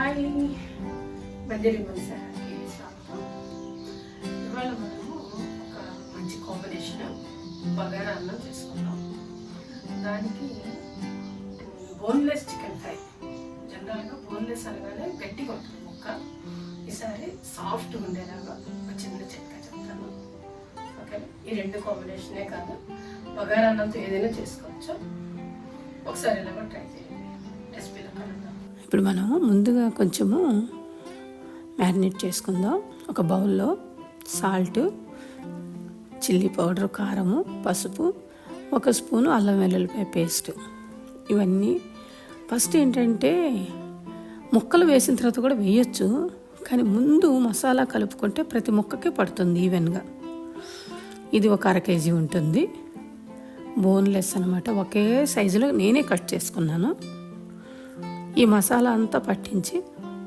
Hi, బంజరీ మసాలాకి స్వాగతం. ఇవాళ మనము ఒక మంచి కాంబినేషన్ బగారా అన్నం చేసుకుందాం. దానికి బోన్లెస్ చికెన్ ఫ్రై. జనరల్గా బోన్లెస్ అనగానే గట్టిగా ఉంటుంది ముక్క. ఈసారి సాఫ్ట్గా ఉండేలాగా ఒక చిన్న చిట్కా చెప్తాను. ఓకే, ఈ రెండు కాంబినేషనే కాదు, బగారా అన్నంతో ఏదైనా చేసుకోవచ్చు. ఒకసారి ఇలాగ ట్రై చేయండి. రెసిపీలో కలుద్దాం. ఇప్పుడు మనం ముందుగా కొంచెము మ్యారినేట్ చేసుకుందాం. ఒక బౌల్లో సాల్ట్, చిల్లీ పౌడర్, కారము, పసుపు, 1 స్పూను అల్లం వెల్లుల్లిపాయ పేస్ట్, ఇవన్నీ ఫస్ట్ ఏంటంటే ముక్కలు వేసిన తర్వాత కూడా వేయచ్చు, కానీ ముందు మసాలా కలుపుకుంటే ప్రతి ముక్కకి పడుతుంది ఈవెన్గా. ఇది ఒక 1/2 కేజీ ఉంటుంది. బోన్లెస్ అనమాట. ఒకే సైజులో నేనే కట్ చేసుకున్నాను. ఈ మసాలా అంతా పట్టించి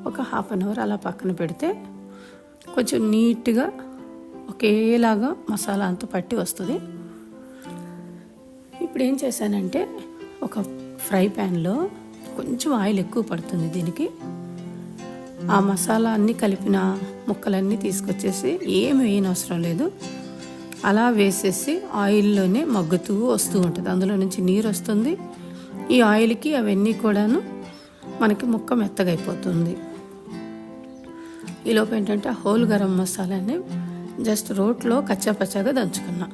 ఒక 1/2 అవర్ అలా పక్కన పెడితే కొంచెం నీట్గా ఒకేలాగా మసాలా అంతా పట్టి వస్తుంది. ఇప్పుడు ఏం చేశానంటే ఒక ఫ్రై ప్యాన్లో కొంచెం ఆయిల్ ఎక్కువ పడుతుంది దీనికి. ఆ మసాలా అన్నీ కలిపిన ముక్కలన్నీ తీసుకొచ్చేసి ఏమి వేయనవసరం లేదు, అలా వేసేసి ఆయిల్లోనే మగ్గుతూ వస్తూ ఉంటుంది. అందులో నుంచి నీరు వస్తుంది. ఈ ఆయిల్కి అవన్నీ కూడాను మనకి ముక్క మెత్తగా అయిపోతుంది. ఈలోపు ఏంటంటే హోల్ గరం మసాలాని జస్ట్ రోట్లో కచ్చాపచ్చాగా దంచుకున్నా.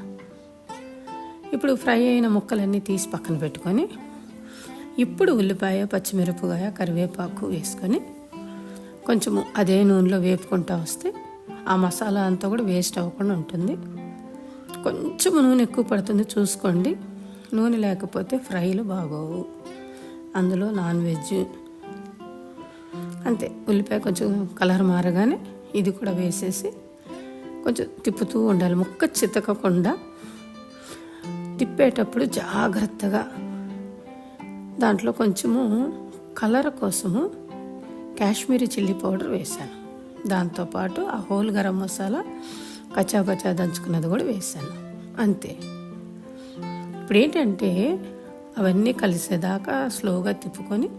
ఇప్పుడు ఫ్రై అయిన ముక్కలన్నీ తీసి పక్కన పెట్టుకొని ఇప్పుడు ఉల్లిపాయ, పచ్చిమిరపకాయ, కరివేపాకు వేసుకొని కొంచెము అదే నూనెలో వేపుకుంటూ వస్తే ఆ మసాలా అంతా కూడా వేస్ట్ అవ్వకుండా ఉంటుంది. కొంచెం నూనె ఎక్కువ పడుతుంది చూసుకోండి, నూనె లేకపోతే ఫ్రైలు బాగోవు. అందులో నాన్ వెజ్ అంతే. ఉల్లిపాయ కొంచెం కలర్ మారగానే ఇది కూడా వేసేసి కొంచెం తిప్పుతూ ఉండాలి, ముక్క చితకకుండా. తిప్పేటప్పుడు జాగ్రత్తగా దాంట్లో కొంచెము కలర్ కోసము కాశ్మీరీ చిల్లీ పౌడర్ వేసాను. దాంతోపాటు ఆ హోల్ గరం మసాలా కచ్చాపచ్చా దంచుకున్నది కూడా వేసాను. అంతే. ఇప్పుడు ఏంటంటే అవన్నీ కలిసేదాకా స్లోగా తిప్పుకొని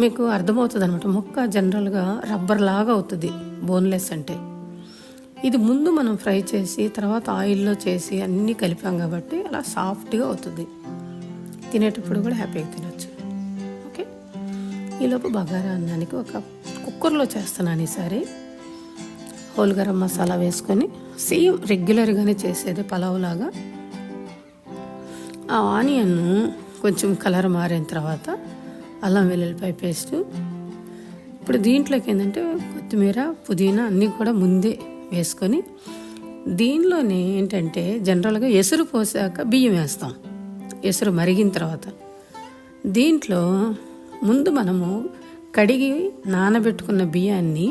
మీకు అర్థమవుతుంది అనమాట. ముక్క జనరల్గా రబ్బర్ లాగా అవుతుంది బోన్లెస్ అంటే. ఇది ముందు మనం ఫ్రై చేసి తర్వాత ఆయిల్లో చేసి అన్నీ కలిపాం కాబట్టి అలా సాఫ్ట్గా అవుతుంది. తినేటప్పుడు కూడా హ్యాపీగా తినొచ్చు. ఓకే, ఈలోపు బగారా అన్నానికి ఒక కుక్కర్లో చేస్తున్నాను ఈసారి. హోల్ గరం మసాలా వేసుకొని సేమ్ రెగ్యులర్గానే చేసేది పలావ్ లాగా. ఆ ఆనియన్ కొంచెం కలర్ మారిన తర్వాత అల్లం వెల్లుల్లిపాయ పేస్టు. ఇప్పుడు దీంట్లోకి ఏంటంటే కొత్తిమీర, పుదీనా అన్నీ కూడా ముందే వేసుకొని దీనిలోనే ఏంటంటే జనరల్గా ఎసురు పోసాక బియ్యం వేస్తాం. ఎసురు మరిగిన తర్వాత దీంట్లో ముందు మనము కడిగి నానబెట్టుకున్న బియ్యాన్ని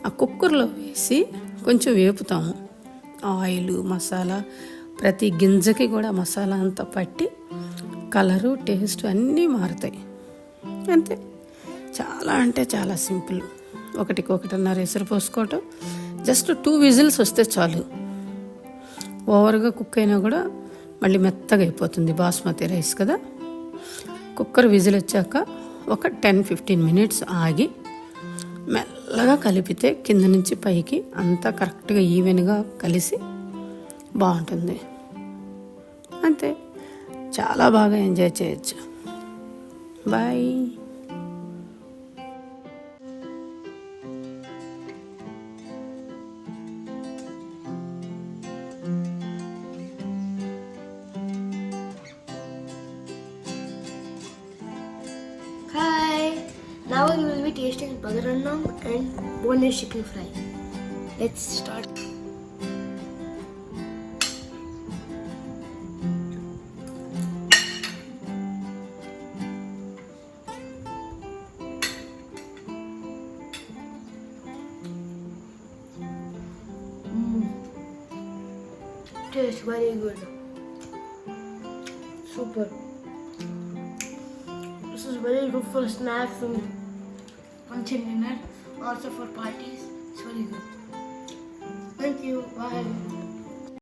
ఆ కుక్కర్లో వేసి కొంచెం వేపుతాము. ఆయిల్, మసాలా ప్రతి గింజకి కూడా మసాలా అంతా పట్టి కలరు, టేస్ట్ అన్నీ మారుతాయి. అంతే. చాలా అంటే చాలా సింపుల్. 1-1.5 ఎసురు పోసుకోవటం, జస్ట్ 2 విజిల్స్ వస్తే చాలు. ఓవర్గా కుక్ అయినా కూడా మళ్ళీ మెత్తగా అయిపోతుంది, బాస్మతి రైస్ కదా. కుక్కర్ విజిల్ వచ్చాక ఒక 10-15 మినిట్స్ ఆగి మెల్లగా కలిపితే కింద నుంచి పైకి అంతా కరెక్ట్గా ఈవెన్గా కలిసి బాగుంటుంది. అంతే, చాలా బాగా ఎంజాయ్ చేయొచ్చు. Bye. Hi, now we will be tasting bagaran annam and boneless chicken fry. Let's start. Tastes very good. Super. This is very good for snacks and lunch and dinner. Also for parties. It's very good. Thank you. Bye.